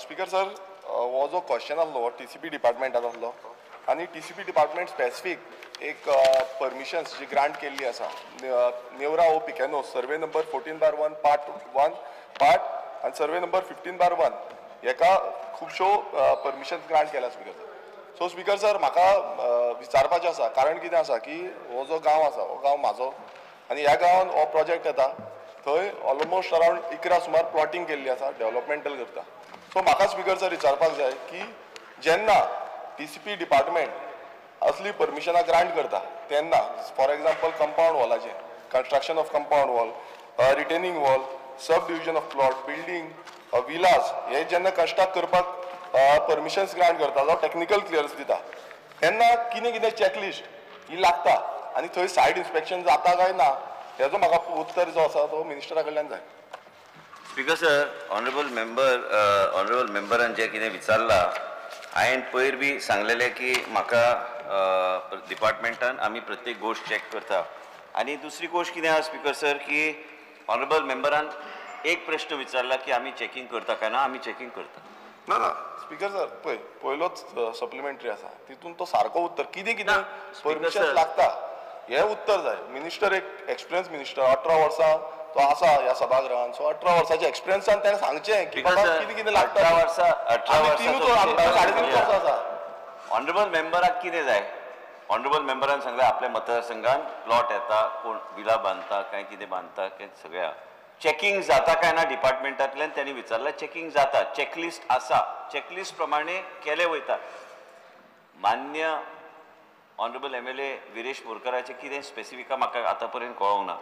Speaker sir, हो जो question आसलो हो TCP डिपार्टमेंटान आसलो आनी TCP डिपार्टमेंट स्पेसिफीक एक परमिशन्स जी ग्रांट केल्ली आसा नेवरा ओ पिकेनो सर्वे नंबर 14/1 पार्ट 1 पार्ट आनी सर्वे नंबर 15/1 हेका खुबश्यो परमिशन्स ग्रांट केल्या speaker sir. So speaker sir म्हाका विचारपाचें आसा, कारण कितें आसा की हो जो गांव आसा हो गांव म्हाजो आनी ह्या गांवांत हो प्रोजेक्ट येता थंय ऑलमोस्ट अरावंड 11 सुमार प्लॉटिंग केल्ली आसा, डेव्हलपमेंटल करता. सो म्हाका स्पीकर सर विचारपाक जाय की जेन्ना TCP डिपार्टमेंट असली परमिशनां ग्रांट करता तेन्ना फॉर एग्जाम्पल कंपाऊंड वॉलाचें construction of compound wall, retaining wall, sub division of plot, building, villas हे जेन्ना कन्स्ट्रक्ट करपाक परमिशन्स ग्रांट करता जावं टेक्निकल क्लियरन्स दिता तेन्ना कितें कितें चॅकलिस्ट ही लागता आनी थंय सायट इन्स्पेक्शन जाता काय ना हेजो म्हाका उत्तर जो आसा तो मिनिस्टरा कडल्यान जाय. स्पीकर सर, ऑनरेबल मेंबरान जे कितें विचारला हांवें पयर बी सांगलेलें की म्हाका डिपार्टमेंटान आमी प्रत्येक गोश्ट चॅक करता. आनी दुसरी गोश्ट कितें आहा स्पीकर सर की ऑनरेबल मेंबरान एक प्रश्न विचारला की आमी चॅकींग करता काय ना. आमी चॅकींग करता. ना ना स्पीकर सर पयलोच सप्लिमेंटरी आसा तितून तो सारको उत्तर कितें कितें परमिशन लागता हे उत्तर जाय. मिनिस्टर एक एक्सपिरियन्स मिनिस्टर 18 वर्सां तो आसा ह्या सभागृहान. सो 18 वर्साच्या एक्सपिरियन्सान ताणें सांगचें की बाबा कितें कितें लागता. 18 वर्सां 3.5 वर्सां आसा. ऑनरेबल मेंबराक कितें जाय. ऑनरेबल मेंबरान सांगलें आपल्या मतदारसंघान प्लॉट येता कोण विला बांदता काय कितें बांदता काय सगळ्या चॅकिंग जाता काय ना डिपार्टमेंटांतल्यान त्यांनी विचारला. चॅकिंग जाता, चॅकलिस्ट आसा, चॅकलिस्ट प्रमाणे केले वयता. मान्य ऑनरेबल MLA विरेश बोरकाराचें कितें स्पेसिफिका म्हाका आतां पर्यंत कळोंक ना.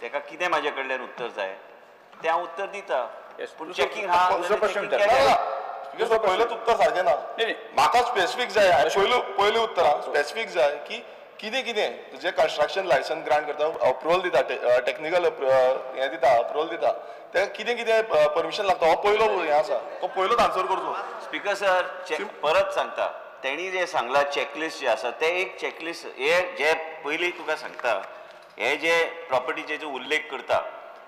ताका कितें म्हाजे कडल्यान उत्तर जाय तें हांव उत्तर दिता. पूण चॅकिंग हा पयलेंच उत्तर सारकें ना. म्हाका स्पेसिफीक जाय. पयलें उत्तर स्पेसिफीक जाय की कितें कितें तुजें कन्स्ट्रक्शन लायसन्स ग्रांट करता, अप्रुवल दिता, टेक्निकल हें दिता, अप्रुवल दिता, तेका कितें कितें परमिशन लागता हो पयलो हें आसा तो पयलोच आन्सर करचो. स्पीकर सर परत सांगता तेणी जे सांगला चॅकलिस्ट जे आसा ते एक चॅकलिस्ट हे जे पयलीं तुका सांगता हे जे प्रॉपर्टीचे जो उल्लेख करता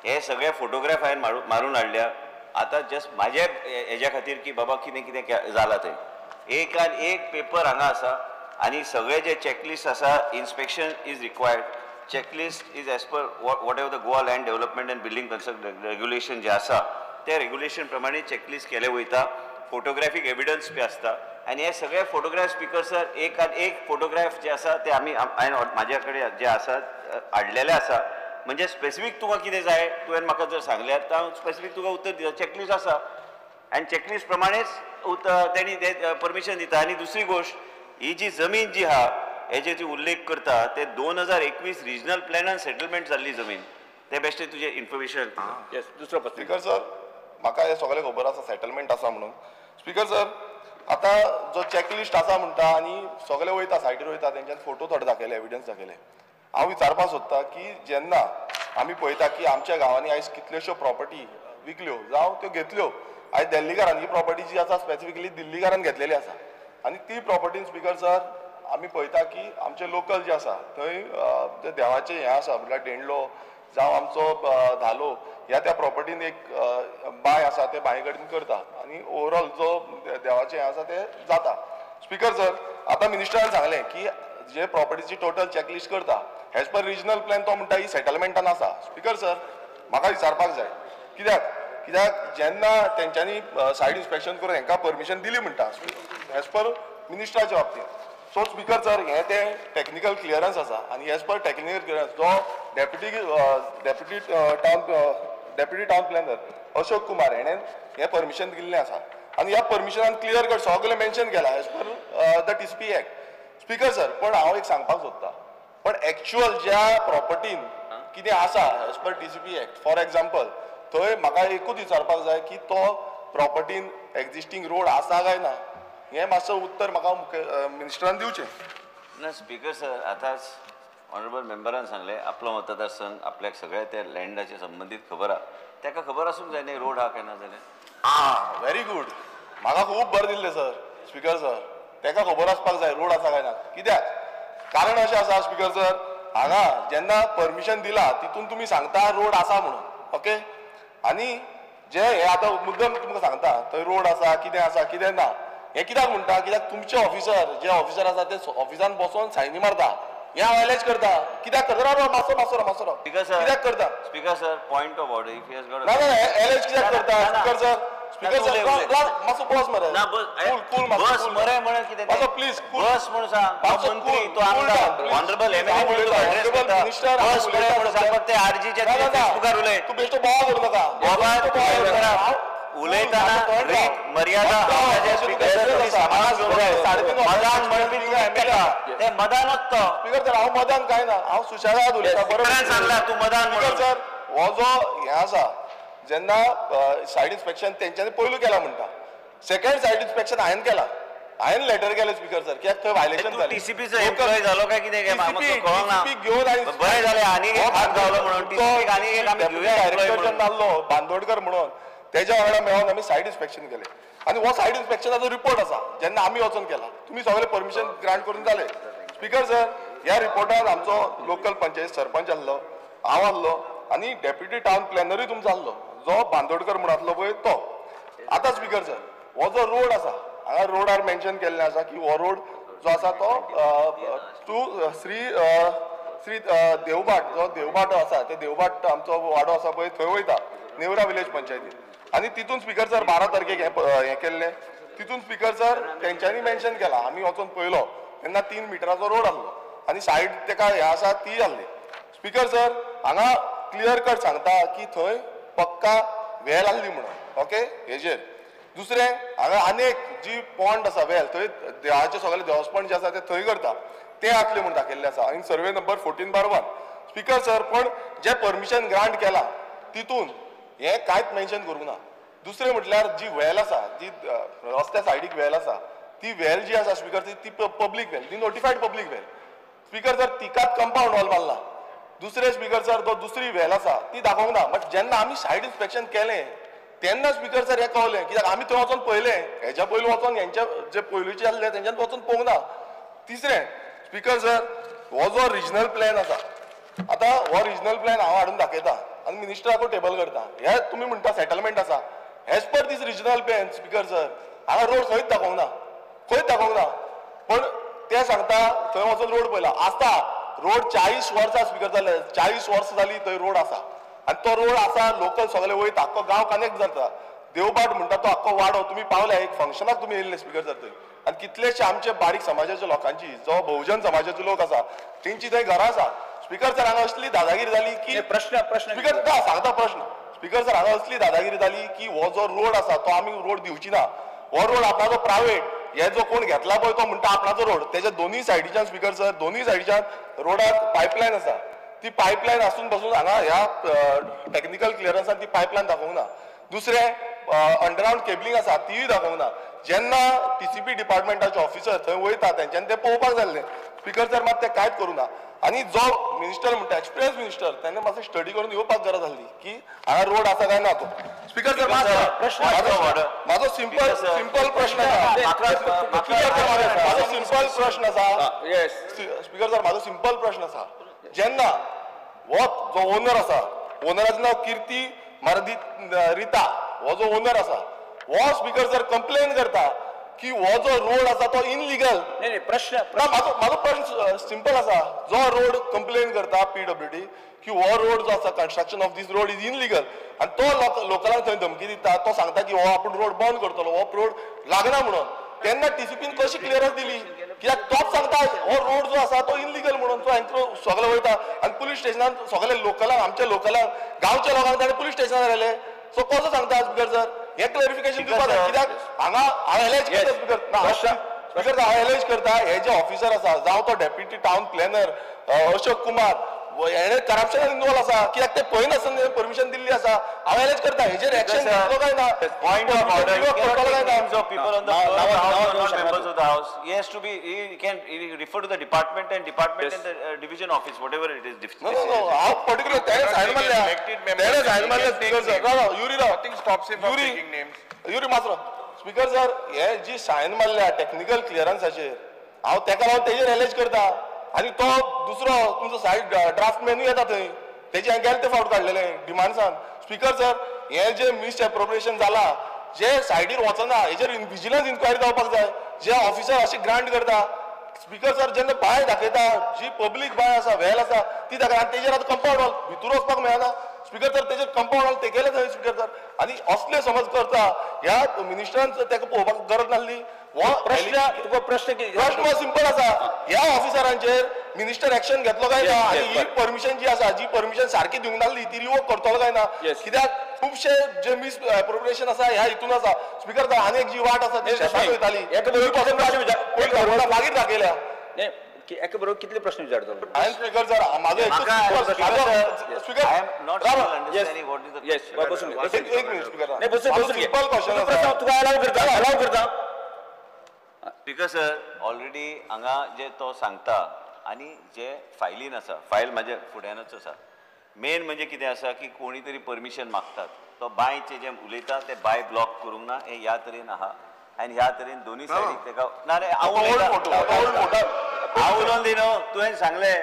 हे सगळे फोटोग्राफ हांवें मारून हाडल्या. आतां जस्ट म्हाजे हेज्या खातीर की बाबा कितें कितें जालां तें एक पेपर हांगा आसा आनी सगळे जे चॅकलिस्ट आसा inspection is required. Checklist is as per whatever the Goa land development and building construct regulation जे आसा ते रेग्युलेशन प्रमाणे चॅकलिस्ट केले वयता. फोटोग्राफीक एविडन्स बी आसता आनी हे सगळे फोटोग्राफ स्पीकर सर एक फोटोग्राफ जे आसा ते आमी हांवें म्हाज्या कडेन जे आसा हाडलेले आसा. म्हणजे स्पेसिफीक तुका कितें जाय तुवें म्हाका जर सांगल्यार तर हांव स्पेसिफीक तुका उत्तर दिता. चॅकलिस्ट आसा आनी चॅकलिस्ट प्रमाणेच तेणी परमिशन दिता. आनी दुसरी गोश्ट ही जी जमीन जी आहा हेजे जी उल्लेख करता ते 2021 रिजनल प्लॅनान सेटलमेंट जाल्ली जमीन. ते बेश्टे तुजें इन्फॉर्मेशन. दुसरो स्पीकर सर म्हाका हे सगळें खबर आसा सेटलमेंट आसा म्हणून. स्पीकर सर आतां जो चॅकलिस्ट आसा म्हणटा आनी सगळे वयता सायटीर वयता तेंच्यान फोटो थोडे दाखयले, एविडन्स दाखयले. हांव विचारपाक सोदता की जेन्ना आमी पळयता की आमच्या गांवांनी आयज कितल्योश्यो प्रॉपर्टी विकल्यो जावं त्यो घेतल्यो. आयज दिल्लीकारान ही प्रॉपर्टी जी आसा स्पेसिफिकली दिल्लीकारान घेतलेली आसा आनी ती प्रॉपर्टीन स्पीकर सर आमी पळयता की आमचे लोकल जे आसा थंय ते देवाचें हें आसा म्हणल्यार देणलो जावं आमचो धालो ह्या त्या प्रॉपर्टीन एक बांय आसा ते बांये कडेन करता आनी ओवरऑल जो देवाचें हें आसा तें जाता. स्पीकर सर आतां मिनिस्टरान सांगलें की जे प्रॉपर्टीची टोटल चॅकलिस्ट करता एज पर रिजनल प्लॅन तो म्हणटा ही सेटलमेंटान आसा. स्पीकर सर म्हाका विचारपाक जाय कित्याक जेन्ना तेंच्यांनी सायट इन्स्पेक्शन करून हांकां परमिशन दिली म्हणटा एज पर मिनिस्टराच्या बाबतींत. सो स्पीकर सर हें तें टेक्निकल क्लियरन्स आसा आनी एज पर टेक्निकल क्लियरन्स जो deputy town planner Ashok Kumar हेणें हें परमिशन दिल्लें आसा आनी ह्या परमिशनान क्लियर कट सगळें मेन्शन केलां as per the TCP act. Speaker sir पण हांव एक सांगपाक सोदतां पण एक्चुअल ज्या प्रॉपर्टीन कितें आसा as per TCP act for example थंय म्हाका एकूच विचारपाक जाय की तो प्रॉपर्टीन एक्झिस्टींग रोड आसा काय ना हें मातसो उत्तर म्हाका मिनिस्टरान दिवचें. ना स्पीकर सर आतांच ऑनरेबल मेंबरान सांगलें आपलो मतदारसंघ आपल्याक सगळ्या त्या लँडाचे संबंदीत खबर आहा. ताका खबर आसूंक जाय न्ही रोड आहा काय ना जाल्यार. Very good. म्हाका खूब बरें दिल्लें सर स्पीकर सर. ताका खबर आसपाक जाय रोड आसा काय ना. कित्याक कारण अशें आसा स्पीकर सर हांगा जेन्ना परमिशन दिला तितून तुमी सांगता रोड आसा म्हणून ओके आनी जे हे आतां मुद्दम तुमकां सांगता थंय रोड आसा कितें ना हे कित्याक म्हणटा कित्याक तुमचे ऑफिसर जे ऑफिसर आसा ते ऑफिसान बसून सायनी मारता हे हांव एलेज करता कित्याक करता राव मातसो कित्याक करता speaker sir point of order if you ना एलेज कित्याक करता स्पीकर सर मातसो बस मरे ना कूल बस मरे म्हण कितें मातसो प्लीज बस म्हण सांग तो मंत्री तो आमदार ऑनरेबल एमएलए मिनिस्टर बस मरे म्हण सांग ते आरजीच्या फेसबुकार उलय तू बेश्टो बोवा करू नका बाबा उलयताना रीत मर्यादा मदान म्हणपी तुका एमएलए ते मदानच तो स्पीकर सर हांव मदान काय ना हांव सुशेगाद उलयता बरोबर सांगला तू मदान स्पीकर सर हो जो हे आसा जेन्ना सायड इन्स्पेक्शन तेंच्यांनी पयलू केला म्हणटा सेकंड सायड इन्स्पेक्शन हांवें केला हांवें लेटर केलें स्पीकर सर कित्याक थंय वायलेशन जालें टीसीपीचो एम्प्लॉय जालो काय कितें घेवन बरें जालें आनी एक हात गावलो म्हणून टीसीपीक आनी एक आमी घेवया डायरेक्टर नासलो बांदोडकर म्हणून तेज्या वांगडा मेळोन आमी सायड इन्स्पेक्शन केलें आनी हो सायड इन्स्पेक्शनाचो रिपोर्ट आसा जेन्ना आमी वचून केला तुमी सगळे परमिशन ग्रांट करून जाले स्पीकर सर ह्या रिपोर्टान आमचो लोकल पंचायत सरपंच आसलो हांव आसलो आनी डेप्युटी टावन प्लॅनरूय तुमचो आसलो जो बांदोडकर म्हणून आसलो पळय तो आतां स्पीकर सर हो जो रोड आसा हांगा रोडार मेन्शन केल्लें आसा की हो रोड जो आसा तो टू श्री देवबाट जो देवबाट आसा ते देवबाट आमचो वाडो आसा पळय थंय वयता नेवरा विलेज पंचायतीन आनी तितून स्पीकर सर 12 तारखेक हें केल्लें तितून स्पीकर सर तेंच्यांनी मेन्शन केला आमी वचून पळयलो तेन्ना 3 मिटराचो रोड आसलो आनी सायड तेका हें आसा ती आसली स्पीकर सर हांगा क्लियर कट सांगता की थंय पक्का वेल आसली म्हणून ओके हेजेर दुसरें हांगा आनेक जी पॉंड आसा वेल थंय देवाचे सगळे देवस्पण जे आसा ते थंय करता ते आसले म्हणून दाखयल्ले आसा आनी सर्वे नंबर 14/1 स्पीकर सर पण जे परमिशन ग्रांट केला तितून हे कांयच मेन्शन करूंक ना दुसरें म्हटल्यार जी वेल आसा जी रस्त्या सायडीक वेल आसा ती वेल जी आसा स्पीकर ती पब्लीक वेल ती नोटिफायड पब्लीक वेल स्पीकर सर तिकाच कंपाउंड वॉल मारला दुसरे स्पीकर सर तो दुसरी वेल आसा ती दाखोवंक ना बट जेन्ना आमी सायड इन्स्पेक्शन केलें तेन्ना स्पीकर सर हें कळलें कित्याक आमी थंय वचून पळयलें हेच्या पयलीं वचून हेंचे जे पयलींचे आसले तेंच्यान वचून पळोवंक ना तिसरें स्पीकर सर हो जो रिजनल प्लॅन आसा आतां हो रिजनल प्लॅन हांव हाडून दाखयता आनी मिनिस्टराकूय टेबल करता हे तुमी म्हणटा सेटलमेंट आसा एज पर दीस रिजनल प्लॅन स्पीकर सर हांगा रोड खंयच दाखोवंक ना पण ते सांगता थंय वचून रोड पळयला आसता रोड 40 वर्सां स्पीकर जाले 40 वर्सां जाली थंय रोड आसा आनी तो रोड आसा लोकल सगळे वयता आख्खो गांव कनेक्ट जाता देवबाट म्हणटा तो आख्खो वाडो तुमी पावल्या एक फंक्शनाक तुमी येयल्ले स्पीकर सर थंय आनी कितलेशे आमचे बारीक समाजाच्या लोकांची जो बहुजन समाजाचे लोक आसा तेंची थंय घरां आसा स्पीकर सर हांगा असली दादागिरी जाली की प्रश्न स्पीकर सांगता प्रश्न स्पीकर सर हांगा असली दादागिरी जाली की हो जो रोड आसा तो आमी रोड दिवची ना हो रोड आपणाचो प्रायवेट हे जो कोण घेतला पळय तो म्हणटा आपणाचो रोड तेच्या दोनूय सायडीच्यान स्पीकर सर दोनूय सायडीच्यान रोडाक पायपलायन आसा ती पायपलायन आसून पासून हांगा ह्या टेक्निकल क्लियरन्सान ती पायपलायन दाखोवंक ना दुसरें अंडरग्राउंड केबलिंग आसा तीय दाखोवंक ना जेन्ना टीसीपी डिपार्टमेंटाचे ऑफिसर थंय वयता तेंच्यांनी ते पळोवपाक जाल्लें स्पीकर सर मात ते कांयच करूं ना आनी जो मिनिस्टर म्हणटा एक्सपिरियन्स मिनिस्टर तेन्ना मातशें स्टडी करून येवपाक गरज आसली की हांगा रोड आसा काय ना तो स्पीकर सर म्हाजो सिंपल प्रश्न स्पीकर सर म्हाजो सिंपल प्रश्न आसा जेन्ना हो जो ओनर आसा ओनराचें नांव कीर्ती रिता हो जो ओनर आसा हो स्पीकर सर कंप्लेन करता की हो जो रोड आसा तो इनलिगल प्रश्न म्हाजो प्रश्न सिंपल आसा जो रोड कंप्लेन करता PWD की हो रोड जो आसा construction of this road is illegal आनी तो लोकलांक थंय धमकी दिता तो सांगता की हो आपूण रोड बंद करतलो हो रोड लागना म्हणून तेन्ना टीसीपीन कशी क्लियरन्स दिली कित्याक तोच सांगता हो रोड जो आसा तो इनलिगल म्हणून तो हांचो सगळे वयता आनी पुलीस स्टेशनान सगळे लोकलांक आमच्या लोकलांक गांवच्या लोकांक ताणें पुलीस स्टेशनार व्हेले सो कसो सांगता स्पीकर सर हे क्लॅरिफिकेशन दिवपाक जाय कित्याक हांगा हांव एलेज करता स्पीकर हांव एलेज करता हे जे ऑफिसर आसा जावं तो deputy town planner Ashok Kumar हेणे करप्शनान इन्वॉल्व आसा कित्याक ते पळयनासतना परमिशन दिल्ली आसा हांव एलेज करता हेजेर एक्शन घेतलो काय ना Point of order. Names of people on the floor of the house are not members of the house. He has to be. He refer to the department and the division office, whatever it is. No. हांव particular तेणे सायन मारल्या speaker sir Yuri Rao Nothing stops him from taking names. Yuri मात्र speaker sir हे जी सायन मारल्या technical क्लियरन्साचेर हांव तेका लागून तेजेर एलेज करता आनी तो दुसरो तुमचो सायड ड्राफ्टमॅनूय येता थंय तेजे हांवें गेले ते फावट काडलेले डिमांड्सान स्पीकर सर हे जे मिस एप्रोप्रिएशन जाला जे सायडीर वचना हेजेर विजिलन्स इन्क्वायरी जावपाक जाय जे ऑफिसर अशी ग्रांट करता स्पीकर सर जेन्ना बाय दाखयता जी पब्लीक बाय आसा व्हॅल आसा ती दाखयता आनी तेजेर आतां कंपाऊंड वॉल भितर वचपाक मेळना स्पीकर सर तेजेर कंपाऊंड वॉल तेगेले थंय स्पीकर सर आनी असले समज करता ह्या मिनिस्टरान ताका पळोवपाक गरज नासली प्रश्न सिंपल आसा ह्या ऑफिसरांचेर मिनिस्टर एक्शन घेतलो काय ना आनी ही परमिशन जी आसा जी परमिशन सारकी दिवंक नासली ती रिवोक करतलो काय ना कित्याक खुबशे जे मिस एप्रोप्रिएशन आसा ह्या हितून आसा स्पीकर सर आनी एक जी वाट आसा ती शेतान वयताली मागीर दाखयल्या एका बरोबर कितले प्रश्न विचारतो हांवें स्पीकर सर म्हाजो एक मिनिट स्पीकर तुका अलाव करता स्पीकर सर ऑलरेडी हांगा जे तो सांगता आनी जे फायलीन आसा फायल म्हाज्या फुड्यानूच आसा मेन म्हणजे कितें आसा की कोणी तरी परमिशन मागतात तो बायचे जे उलयता ते बाय ब्लॉक करूंक ना हे ह्या तरेन आहा आनी ह्या तरेन दोनूय सायडीक तेका ना रे हांव उलोवन दी न्हू तुवें सांगलें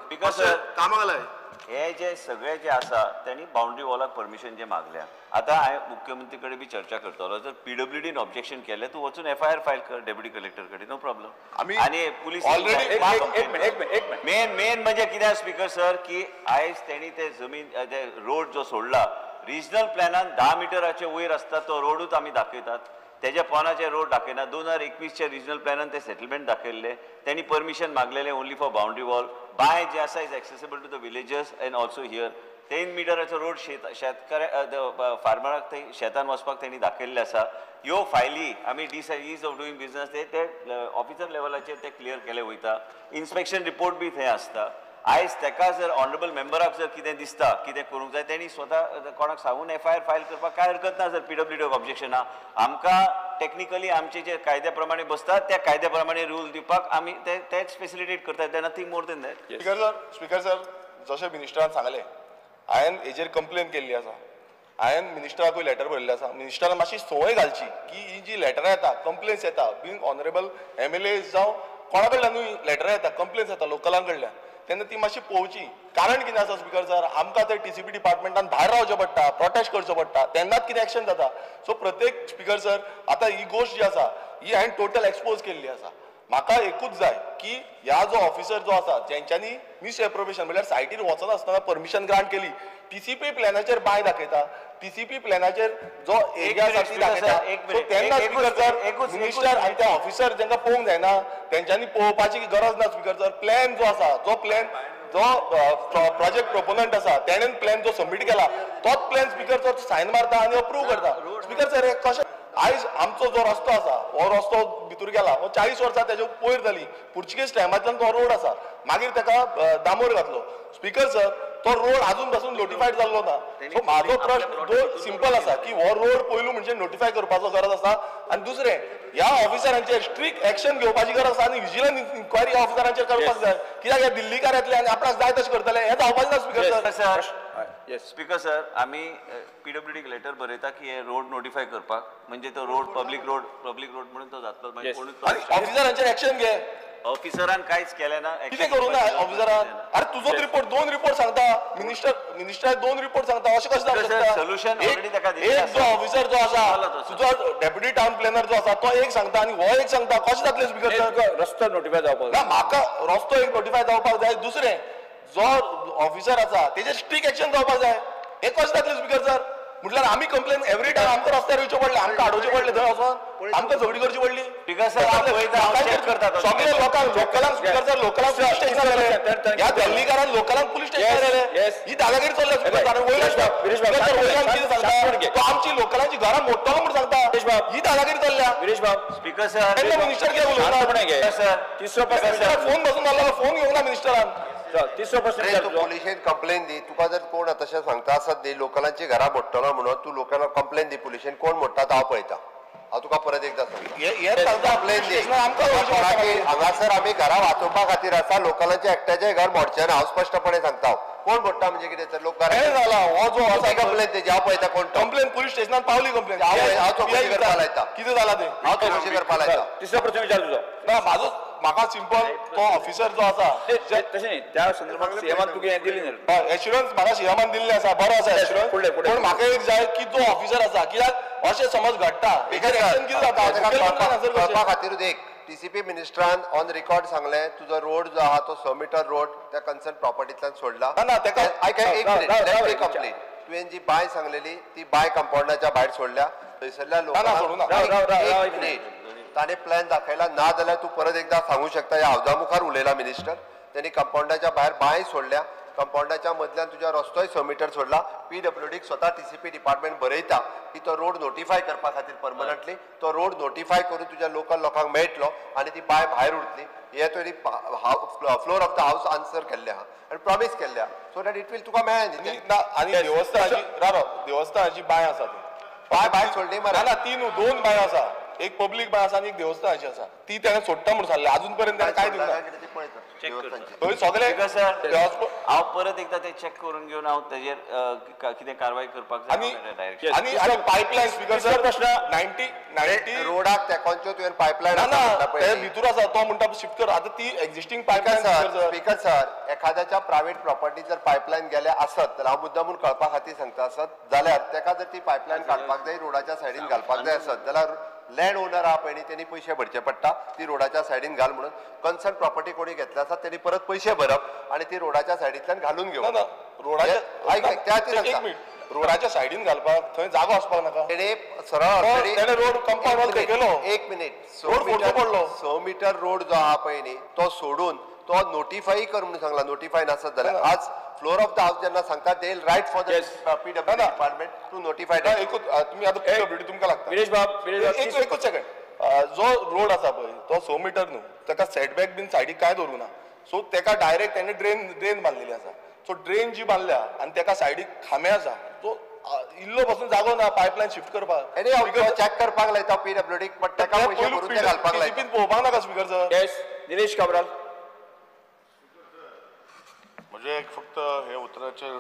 स्पीकर सर कामाक लाय हे जे सगळे जे आसा त्यांनी बाउंड्री वॉलाक परमिशन जे मागल्या आता हांवें मुख्यमंत्री कडेन बी चर्चा करतलो जर पीडब्ल्यूडीन ऑब्जेक्शन केलें तूं वचून एफआयआर फायल कर डेप्युटी कलेक्टर कडेन नो प्रॉब्लेम आणि पुलीस मेन म्हणजे कितें स्पीकर सर की आयज तेणी ते जमीन ते रोड जो सोडला रिजनल प्लॅनान 10 मिटराचे वयर आसता तो रोडूच आमी दाखयतात तेज्या पोनाचे रोड दाखयना 2021चे रिजनल प्लॅनान ते सेटलमेंट दाखयल्ले त्यांनी परमिशन मागलेले only for boundary wall by जे आसा is accessible to the villagers and also here 10 मिटराचो रोड शेतकाऱ्या फार्मराक थंय शेतान वचपाक तेणी दाखयल्ले आसा ह्यो फायली आमी ईज ऑफ डुईंग बिजनस ते ऑफिसर लेवलाचेर ते क्लियर केले वयता इन्स्पेक्शन रिपोर्ट बी थंय आसता आयज तेका जर ऑनरेबल मेंबराक जर कितें दिसता कितें करूंक जाय तेणी स्वता कोणाक सांगून एफआयआर फायल करपाक काय हरकत ना जर पीडब्ल्यूडी ऑब्जेक्शन आहा आमकां टेक्निकली आमचे जे कायद्या प्रमाणे बसतात त्या कायद्या प्रमाणे रूल दिवपाक आमी तेच फेसिलिटेट करतात ते nothing more than that speaker sir जशें मिनिस्टरान सांगलें हांवें हेजेर कंप्लेन केल्ली आसा हांवें मिनिस्टराकूय लेटर बरयल्लें आसा मिनिस्टरान मातशी संवय घालची की ही जी लेटरां येता कंप्लेन्स येता बींग ऑनरेबल MLA जावं कोणा कडल्यानूय लेटरां येता कंप्लेन्स येता लोकलां कडल्यान तेन्ना ती मातशी पळोवची कारण कितें आसा स्पीकर सर आमकां ते TCP डिपार्टमेंटान भायर रावचें पडटा प्रोटेस्ट करचो पडटा तेन्नाच कितें एक्शन जाता सो प्रत्येक स्पीकर सर आतां ही गोश्ट जी आसा ही हांवें टोटल एक्सपोज केल्ली आसा म्हाका एकूच जाय की ह्या जो ऑफिसर जो आसा जेंच्यांनी मिस एप्रोप्रिएशन म्हळ्यार सायटीर वचनासतना परमिशन ग्रांट केली TCP प्लॅनाचेर बाय दाखयता TCP प्लॅनाचेर जो एरिया आसा ती दाखयता सो तेन्ना स्पीकर सर मिनिस्टर आनी ते ऑफिसर जेंका पळोवंक जायना तेंच्यांनी पळोवपाची गरज ना स्पीकर सर प्लॅन जो आसा जो प्रोजेक्ट प्रोपोनंट आसा तेणेन प्लॅन जो सबमीट केला तोच प्लॅन स्पीकर सर सायन मारता आनी अप्रूव करता स्पीकर सर हे कशें आयज आमचो जो रस्तो आसा हो रस्तो भितर गेला हो 40 वर्सां तेजे पयर जाली पुर्चुगेज टायमांतल्यान तो रोड आसा मागीर ताका डांबोर घातलो स्पीकर सर तो रोड अजून पासून नोटिफायड जाल्लो ना सो म्हाजो प्रश्न सिंपल आसा की हो रोड पयलू म्हणजे नोटिफाय करपाचो गरज आसा आनी दुसरें ह्या ऑफिसरांचेर स्ट्रिक्ट एक्शन घेवपाची गरज आसा आनी विजिलन्स इन्क्वायरी ह्या ऑफिसरांचेर करपाक जाय कित्याक हे दिल्लीकार येतले आनी आपणाक जाय तशें करतले हें जावपाचें ना स्पीकर सर स्पीकर सर आमी पीडब्ल्यूडीक लेटर बरयता की हे रोड नोटिफाय करपाक म्हणजे तो रोड पब्लीक रोड म्हणून तो जातलो ऑफिसरांचेर एक्शन घे ऑफिसरान कांयच केलें ना कितें करूं ना ऑफिसरान अरे तुजो रिपोर्ट 2 रिपोर्ट सांगता मिनिस्टर 2 रिपोर्ट सांगता अशें कशें जावं शकता सोल्युशन ऑलरेडी ताका एक जो ऑफिसर जो आसा तुजो डेप्युटी टाउन प्लॅनर जो आसा तो एक सांगता आनी हो एक सांगता कशें जातलें स्पीकर सर रस्तो नोटिफाय जावपाक ना म्हाका रस्तो एक नोटिफाय जावपाक जाय दुसरें जो ऑफिसर आसा तेजेर स्ट्रिक्ट एक्शन जावपाक जाय हे कशें जातलें स्पीकर सर म्हटल्यार आमी कंप्लेन एवरी टायम आमकां रस्त्यार येवचें पडलें आमकां हाडोवचें पडलें थंय वचोन आमकां झगडी करची पडली सगळे लोकांक लोकलांक स्पीकर सर लोकलांक पुलीस स्टेशनार गेले ह्या दिल्लीकारान लोकलांक पुलीस स्टेशनार गेले ही दादागिरी चल्ल्या स्पीकर वयल्यान कितें सांगता तो आमची लोकलांची घरां मोडटलो म्हूण सांगता ही दादागिरी चल्ल्या स्पीकर सर तेन्ना मिनिस्टर कितें उलयता तिसरो प्रश्न फोन बसून जाल्लो फोन घेवंक ना मिनिस्टरान तिसरो प्रश्न पोलिशेन कंप्लेन दी तुका जर कोण तशें सांगता आसत दी लोकलांची घरां मोडटलो म्हणून तूं लोकांना कंप्लेन दी पुलिशेन कोण मोडटा तो हांव पळयता हांव तुका परत एकदा सांगता कंप्लेन दी हांगासर आमी घरां वाचोवपा खातीर आसा लोकलांच्या एकट्याचें घर मोडचें ना हांव स्पश्टपणे सांगता कोण मोडटा म्हणजे कितें तर लोक हें जाला हो जो आसा कंप्लेन तेजी हांव पळयता कोण तो कंप्लेन पोलीस स्टेशनात पावली कंप्लेन हांव चौकशी करपाक लायता. कितें जाला तें हांव चौकशी करपाक लायता. तिसरो प्रश्न विचार तुझो ना म्हाका सिंपल तो ऑफिसर जो आसा तशें न्ही त्या संदर्भात सीएमान तुका हें दिली न्ही एश्युरन्स म्हाका सीएमान दिल्ले आसा बरो आसा एश्युरन्स फुडलें. पूण म्हाका एक जाय की जो ऑफिसर आसा कित्याक अशें समज घडटा एक्शन कितें जाता कळपा खातीरूच एक टीसीपी मिनिस्टरान ऑन रेकॉर्ड सांगलें तुजो रोड जो आहा तो 100 मीटर रोड त्या कन्सर्न प्रॉपर्टींतल्यान सोडला. ना तेका एक मिनिट कंप्लेन तुवें जी बाय सांगलेली ती बाय कंपाऊंडाच्या भायर सोडल्या थंयसरल्या सोडूं ना. लोकांक ताणे प्लॅन दाखयला ना जाल्यार तूं परत एकदा सांगू शकता ह्या हावजा मुखार उलयला मिनिस्टर त्यांनी कंपाऊंडाच्या भायर बाय सोडल्या कंपाऊंडाच्या मदल्यान तुज्या रस्तोय 100 मीटर सोडला PWDक स्वता टीसीपी डिपार्टमेंट बरयता की तो रोड नोटिफाय करपा खातीर परमनंटली तो रोड नोटिफाय करून तुज्या लोकल लोकांक मेळटलो आनी ती बाय भायर उरतली हे तुवें floor of the house answer केल्ले आहा आनी प्रॉमिस केल्ले आहा सो दॅट इट वील तुका मेळ्ळें आनी देवस्थानाची बाय आसा ती बाय सोडली मरे ना ती न्हू दोन बाय आसा एक पब्लीक बाय आसा आनी एक देवस्थानाची आसा ती ताणें सोडटा म्हणून सांगलें अजून पर्यंत ताणें काय दिवना थंय सगळे हांव परत एकदा ते चेक करून घेवन हांव तेजेर कितें कारवाय करपाक आनी डायरेक्शन आनी पायपलायन स्पीकर सर प्रश्न 90 रोडाक तेकोंच्यो तुवें पायपलायन ना ते भितूर आसा तो म्हणटा शिफ्ट कर आतां ती एक्झिस्टिंग पायपलायन स्पीकर सर एखाद्याच्या प्रायव्हेट प्रॉपर्टी जर पायपलायन गेल्या आसत जाल्यार हांव मुद्दामून कळपा खातीर सांगता आसत जाल्यार तेका जर ती पायपलायन काडपाक जाय रोडाच्या सायडीन घालपाक जाय आसत जाल्यार लँड ओनर आहा पळय न्ही तेणी पयशे भरचे पडटा ती रोडाच्या सायडीन घाल म्हणून कन्सर्न प्रॉपर्टी कोणी घेतल्या आसा तेणी परत पयशे भरप आनी ती रोडाच्या सायडींतल्यान घालून घेवप रोडाच्या सायडीन घालपाक थंय जागो आसपाक नाका तेणे सरळ रोड कंपाऊंड केलो एक मिनिट रोड फोडलो पडलो 100 मीटर रोड जो आहा पळय न्ही तो सोडून तो नोटिफाय कर म्हणून सांगला नोटिफाय नासत जाल्यार आज फ्लोर ऑफ द हाऊस जेन्ना सांगता the right for the PWD department to notify तुम्ही आता PWD तुमकां लागता एकूच सेकंड जो रोड आसा पळय तो 100 मीटर न्हू ताका सेटबॅक बीन सायडीक काय दवरूं ना सो ताका डायरेक्ट ताणें ड्रेन बांदलेली आसा सो ड्रेन जी बांदल्या आनी ताका सायडीक खांबे आसा सो इल्लो पासून जागो ना पायपलायन शिफ्ट करपाक चॅक करपाक लायता PWD बट ताका पयशे भरून ते घालपाक लायता पळोवपाक नाका स्पीकर सर निलेश काब्राल म्हणजे फक्त हे उतराचेर